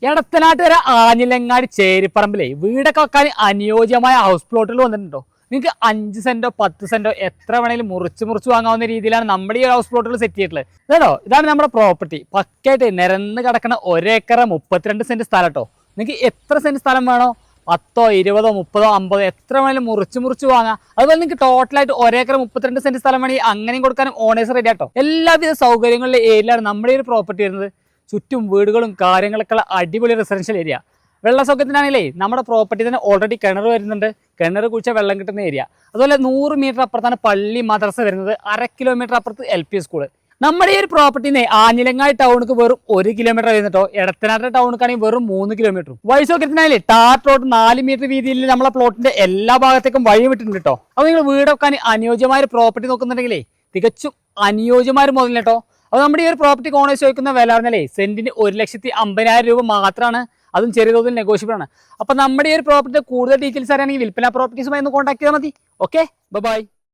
എടത്തനാട്ട് വരെ ആഞ്ഞിലങ്ങാടി ചേരിപ്പറമ്പിലേ വീടൊക്കെ വെക്കാൻ അനുയോജ്യമായ ഹൗസ് പ്ലോട്ടുകൾ വന്നിട്ടുണ്ടോ? നിങ്ങൾക്ക് 5 സെന്റോ 10 സെന്റോ എത്ര വേണേലും മുറിച്ച് വാങ്ങാവുന്ന രീതിയിലാണ് നമ്മുടെ ഈ ഹൗസ് പ്ലോട്ടുകൾ സെറ്റ് ചെയ്തിട്ടുള്ളത്. കേട്ടോ, ഇതാണ് നമ്മുടെ പ്രോപ്പർട്ടി. പക്കയായിട്ട് നിരന്ന് കിടക്കുന്ന 1 ഏക്കർ 32 സെന്റ് സ്ഥലം കേട്ടോ. നിങ്ങൾക്ക് എത്ര സെന്റ് സ്ഥലം വേണോ, 10, 20, 30, 50 എത്ര വേണേലും മുറിച്ച് വാങ്ങാം. അതുപോലെ നിങ്ങൾക്ക് ടോട്ടലായിട്ട് 1 ഏക്കർ 32 സെന്റ് സ്ഥലം വേണമെങ്കിൽ അങ്ങനെയും കൊടുക്കാനും ഓണേഴ്സ് റെഡി ആട്ടോ. എല്ലാവിധ സൗകര്യങ്ങളുടെ ഏരിയയിലാണ് നമ്മുടെ ഒരു പ്രോപ്പർട്ടി വരുന്നത്. ചുറ്റും വീടുകളും കാര്യങ്ങളൊക്കെ ഉള്ള അടിപൊളി റെസിഡൻഷ്യൽ ഏരിയ. വെള്ള സൗകര്യത്തിനാണെങ്കിലേ നമ്മുടെ പ്രോപ്പർട്ടി തന്നെ ഓൾറെഡി കിണർ വരുന്നുണ്ട്. കിണർ കുഴിച്ചാൽ വെള്ളം കിട്ടുന്ന ഏരിയ. അതുപോലെ 100 മീറ്റർ അപ്പുറത്താണ് പള്ളി മദ്രസ വരുന്നത്. 1/2 കിലോമീറ്റർ അപ്പുറത്ത് LP സ്കൂള്. നമ്മുടെ ഈ ഒരു പ്രോപ്പർട്ടിന്ന് ആഞ്ഞിലങ്ങാടി ടൗണിക്ക് വെറും 1 കിലോമീറ്റർ വരുന്നുട്ടോ. എടത്തനാട്ട് ടൗണിക്കാണെങ്കിൽ വെറും 3 കിലോമീറ്റർ. വഴി സൗകര്യത്തിനായാലേ ടാർ റോഡ് 4 മീറ്റർ വീതിയിൽ നമ്മളെ പ്ലോട്ടിന്റെ എല്ലാ ഭാഗത്തേക്കും വഴി വിട്ടിട്ടുണ്ട് കേട്ടോ. അപ്പോൾ നിങ്ങൾ വീട് വെക്കാൻ അനുയോജ്യമായ ഒരു പ്രോപ്പർട്ടി നോക്കുന്നുണ്ടെങ്കിലേ തികച്ചും അനുയോജ്യമായ ഒരു മുതൽ കേട്ടോ. അപ്പോൾ നമ്മുടെ ഈ ഒരു പ്രോപ്പർട്ടി ഓണേഴ്സ് ചോദിക്കുന്ന വില പറഞ്ഞാലേ സെന്റിന് 1,50,000 രൂപ മാത്രമാണ്. അതും ചെറിയ തോതിൽ നെഗോഷ്യബിൾ ആണ്. അപ്പോൾ നമ്മുടെ ഈ ഒരു പ്രോപ്പർട്ടി കൂടുതൽ ഡീറ്റെയിൽസ് അറിയാണെങ്കിൽ വിൽപ്പന പ്രോപ്പർട്ടീസുമായി ഒന്ന് കോൺടാക്ട് ചെയ്താൽ മതി. Okay, by.